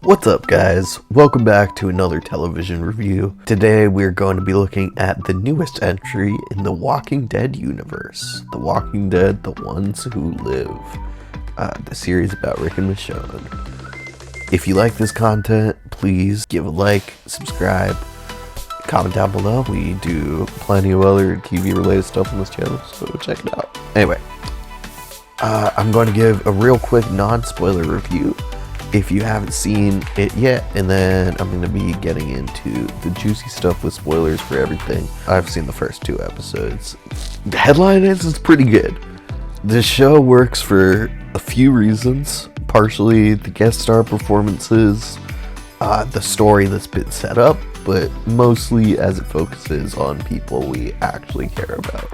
What's up, guys? Welcome back to another television review. Today we're going to be looking at the newest entry in the Walking Dead universe. The Walking Dead, The Ones Who Live. The series about Rick and Michonne. If you like this content, please give a like, subscribe, comment down below. We do plenty of other TV related stuff on this channel, so check it out. Anyway, I'm going to give a real quick non-spoiler review if you haven't seen it yet, and then I'm going to be getting into the juicy stuff with spoilers for everything. I've seen the first 2 episodes. The headline is it's pretty good. This show works for a few reasons. Partially the guest star performances, the story that's been set up, but mostly as it focuses on people we actually care about,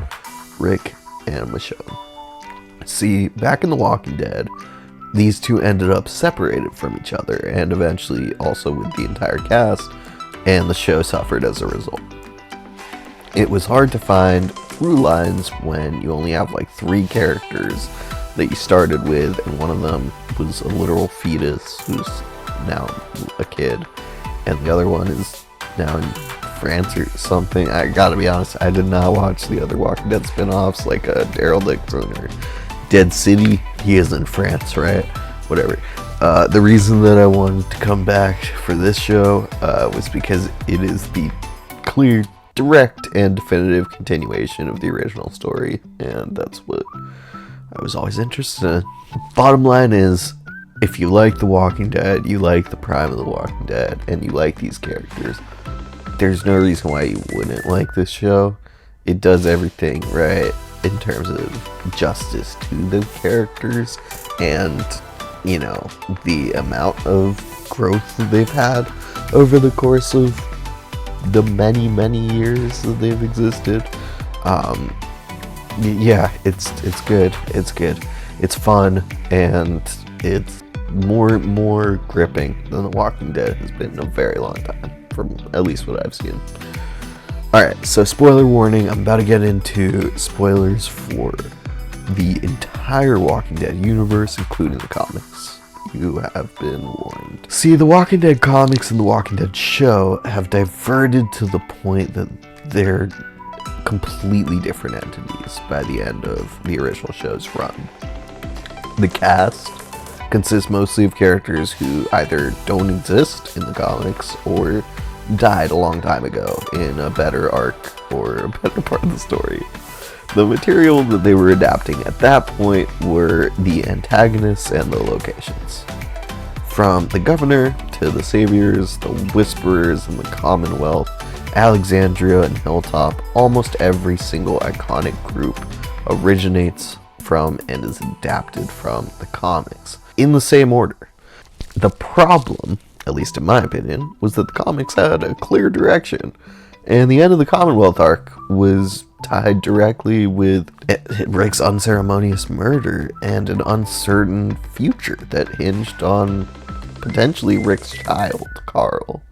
Rick and Michonne. See, back in The Walking Dead, these two ended up separated from each other, and eventually also with the entire cast, and the show suffered as a result. It was hard to find through lines when you only have like 3 characters that you started with, and one of them was a literal fetus who's now a kid, and the other one is now in France or something. I gotta be honest, I did not watch the other Walking Dead spin-offs like Daryl Dixon or Dead City. He is in France, right? Whatever. The reason that I wanted to come back for this show was because it is the clear, direct, and definitive continuation of the original story, and that's what I was always interested in. Bottom line is, if you like The Walking Dead, you like the prime of The Walking Dead, and you like these characters, there's no reason why you wouldn't like this show. It does everything right in terms of justice to the characters and, you know, the amount of growth that they've had over the course of the many years that they've existed. Yeah, it's good. It's good. It's fun, and it's more gripping than The Walking Dead has been in a very long time, from at least what I've seen. Alright, so spoiler warning, I'm about to get into spoilers for the entire Walking Dead universe, including the comics. You have been warned. See, the Walking Dead comics and the Walking Dead show have diverted to the point that they're completely different entities by the end of the original show's run. The cast consists mostly of characters who either don't exist in the comics or died a long time ago in a better arc or a better part of the story. The material that they were adapting at that point were the antagonists and the locations. From the Governor to the Saviors, the Whisperers and the Commonwealth, Alexandria and Hilltop, almost every single iconic group originates from and is adapted from the comics in the same order. The problem, at least in my opinion, was that the comics had a clear direction, and the end of the Commonwealth arc was tied directly with Rick's unceremonious murder and an uncertain future that hinged on potentially Rick's child, Carl.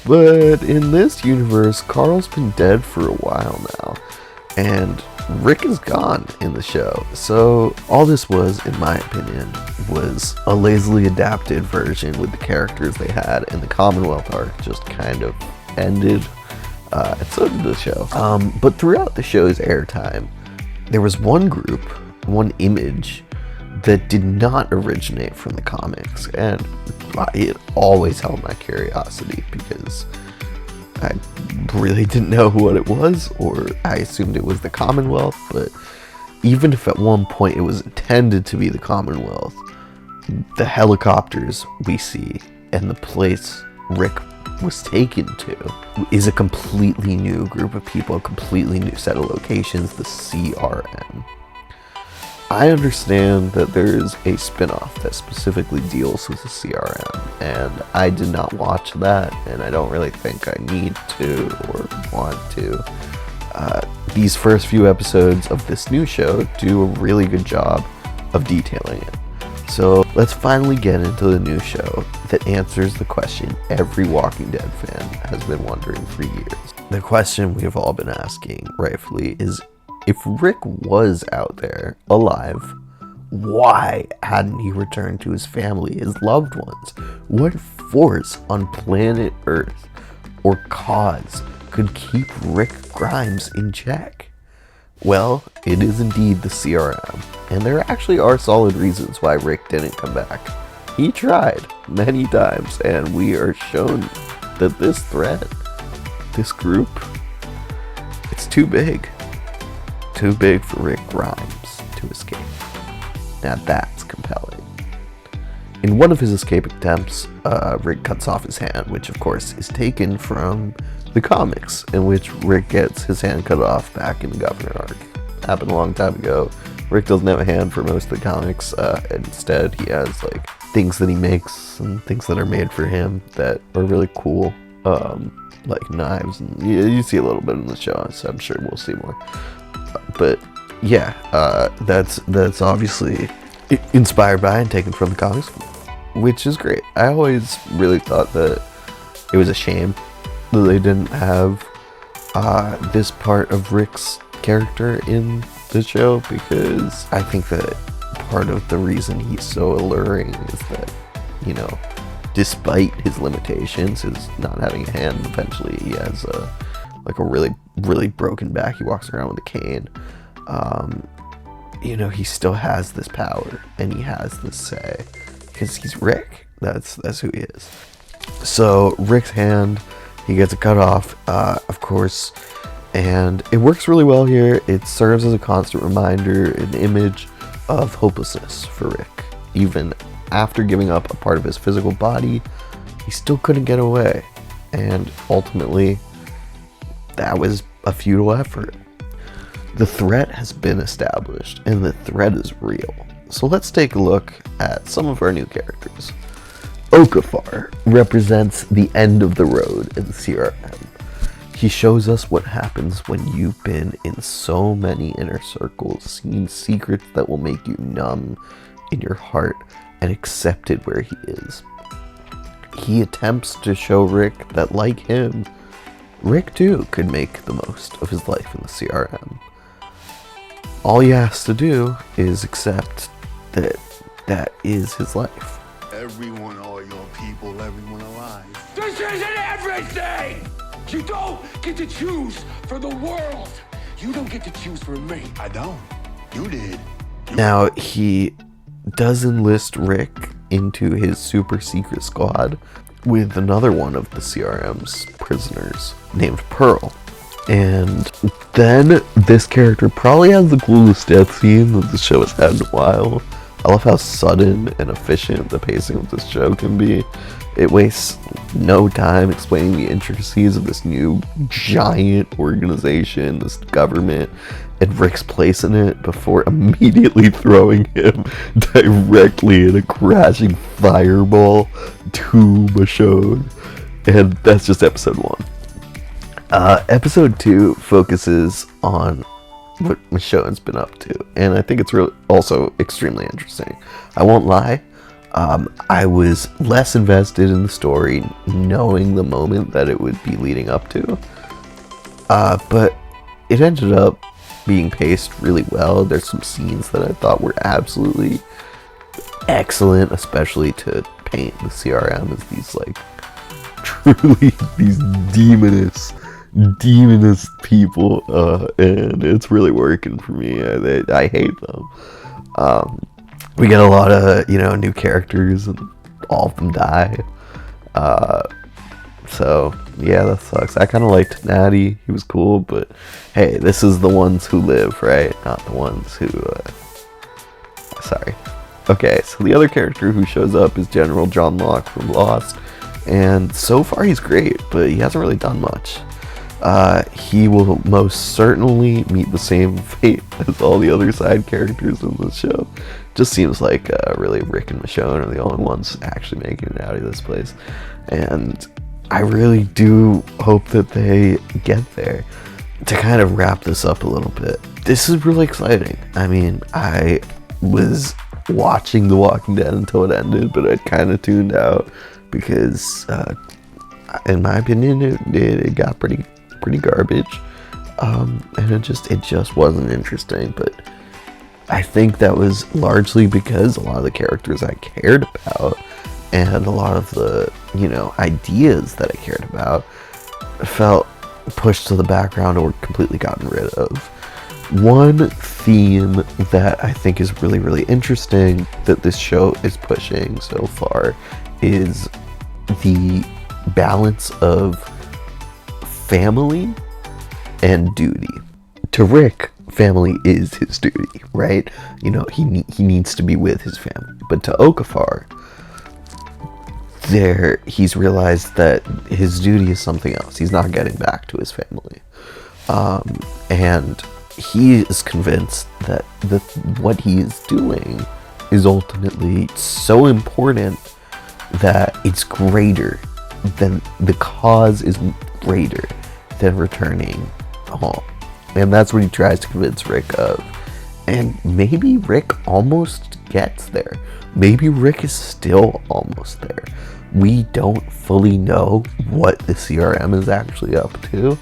But in this universe, Carl's been dead for a while now, and Rick is gone in the show. So all this was, in my opinion, was a lazily adapted version with the characters they had, and the Commonwealth arc just kind of ended, and so did the show. But throughout the show's airtime, there was one group, one image, that did not originate from the comics, and it always held my curiosity because I really didn't know what it was, or I assumed it was the Commonwealth. But even if at one point it was intended to be the Commonwealth, the helicopters we see and the place Rick was taken to is a completely new group of people, a completely new set of locations, the CRM. I understand that there's a spin-off that specifically deals with the CRM, and I did not watch that, and I don't really think I need to or want to. These first few episodes of this new show do a really good job of detailing it. So let's finally get into the new show that answers the question every Walking Dead fan has been wondering for years. The question we've all been asking, rightfully, is if Rick was out there, alive, Why hadn't he returned to his family, his loved ones? What force on planet Earth or cause could keep Rick Grimes in check? Well, it is indeed the CRM, and there actually are solid reasons why Rick didn't come back. He tried many times, and we are shown that this threat, this group, it's too big. Too big for Rick Grimes to escape. Now that's compelling. In one of his escape attempts, Rick cuts off his hand, which of course is taken from the comics, in which Rick gets his hand cut off back in the Governor arc. Happened a long time ago. Rick doesn't have a hand for most of the comics. Instead, he has like things that he makes and things that are made for him that are really cool, like knives. And you see a little bit in the show, so I'm sure we'll see more. But yeah, that's obviously inspired by and taken from the comics, which is great. I always really thought that it was a shame that they didn't have this part of Rick's character in the show, because I think that part of the reason he's so alluring is that, you know, despite his limitations, his not having a hand, eventually he has a really broken back. He walks around with a cane. You know, he still has this power and he has this say because he's Rick. That's who he is. So Rick's hand, he gets it cut off, of course, and it works really well here. It serves as a constant reminder, an image of hopelessness for Rick. Even after giving up a part of his physical body, he still couldn't get away, and ultimately that was a futile effort. The threat has been established, and the threat is real. So let's take a look at some of our new characters. Okafor represents the end of the road in CRM. He shows us what happens when you've been in so many inner circles, seen secrets that will make you numb in your heart, and accepted where he is. He attempts to show Rick that, like him, Rick too could make the most of his life in the CRM. All he has to do is accept that that is his life. Everyone, all your people, everyone alive. This isn't everything! You don't get to choose for the world. You don't get to choose for me. I don't. You did. Now, he does enlist Rick into his super secret squad with another one of the CRM's prisoners named Pearl. And then this character probably has the coolest death scene that the show has had in a while. I love how sudden and efficient the pacing of this show can be. It wastes no time explaining the intricacies of this new giant organization, this government, and Rick's place in it before immediately throwing him directly in a crashing fireball to Michonne. And that's just episode 1. Episode 2 focuses on what Michonne's been up to, and I think it's really also extremely interesting. I won't lie, I was less invested in the story knowing the moment that it would be leading up to, but it ended up being paced really well. There's some scenes that I thought were absolutely excellent, especially to paint the CRM as these like truly these demonous people, and it's really working for me. I hate them. We get a lot of new characters, and all of them die. So yeah, that sucks. I kind of liked Natty. He was cool, but hey, this is the ones who live, right? Not the ones who. Sorry. Okay, so the other character who shows up is General John Locke from Lost, and so far he's great, but he hasn't really done much. He will most certainly meet the same fate as all the other side characters in this show. Just seems like really Rick and Michonne are the only ones actually making it out of this place, and I really do hope that they get there. To kind of wrap this up a little bit, this is really exciting. I mean, I was watching The Walking Dead until it ended, but I kind of tuned out because, in my opinion, it got pretty garbage, and it just wasn't interesting. But I think that was largely because a lot of the characters I cared about and a lot of the, ideas that I cared about felt pushed to the background or completely gotten rid of. One theme that I think is really, really interesting that this show is pushing so far is the balance of family and duty. To Rick, family is his duty, right? He needs to be with his family. But to Okafor, he's realized that his duty is something else. He's not getting back to his family. And he is convinced that what he is doing is ultimately so important that it's greater than the cause is greater than returning home. And that's what he tries to convince Rick of. And maybe Rick almost gets there. Maybe Rick is still almost there. We don't fully know what the CRM is actually up to.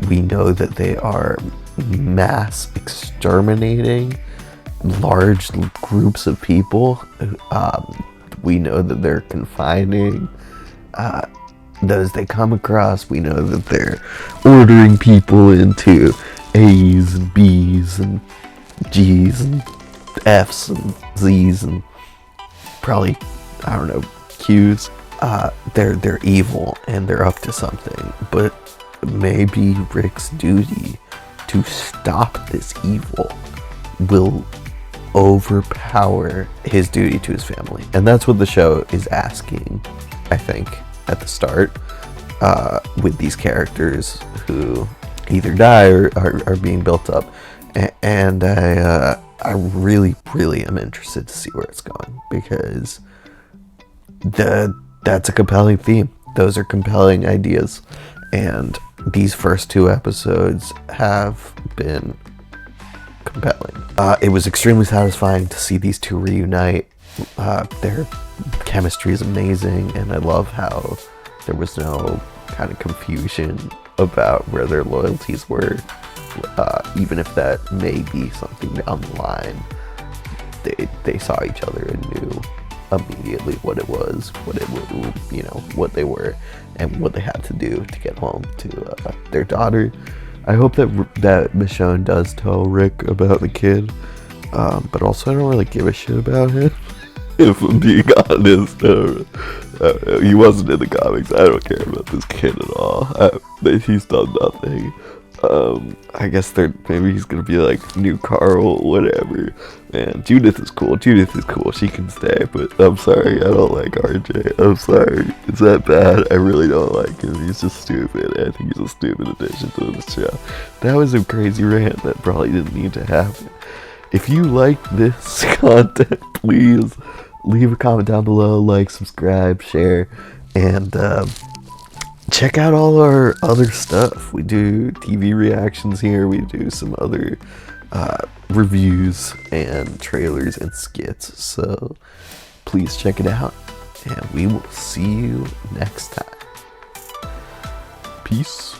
We know that they are mass exterminating large groups of people. We know that they're confining those they come across. We know that they're ordering people into A's and B's and G's and F's and Z's and probably, I don't know, Q's. They're evil and they're up to something. But maybe Rick's duty to stop this evil will overpower his duty to his family. And that's what the show is asking, I think, at the start, with these characters who either die or are being built up. And I really, really am interested to see where it's going, because that's a compelling theme. Those are compelling ideas. And these first 2 episodes have been compelling. It was extremely satisfying to see these 2 reunite. Their chemistry is amazing, and I love how there was no kind of confusion about where their loyalties were. Even if that may be something down the line, they saw each other and knew immediately what it was, what they were, and what they had to do to get home to their daughter. I hope that Michonne does tell Rick about the kid, but also I don't really give a shit about him. If I'm being honest, he wasn't in the comics. I don't care about this kid at all. He's done nothing. I guess maybe he's gonna be like new Carl, whatever. Man, Judith is cool. She can stay, but I'm sorry, I don't like RJ. I'm sorry. It's that bad. I really don't like him. He's just stupid. I think he's a stupid addition to the show. That was a crazy rant that probably didn't need to happen. If you like this content, please leave a comment down below, like, subscribe, share, and check out all our other stuff. We do TV reactions here. We do some other reviews and trailers and skits. So please check it out, and we will see you next time. Peace.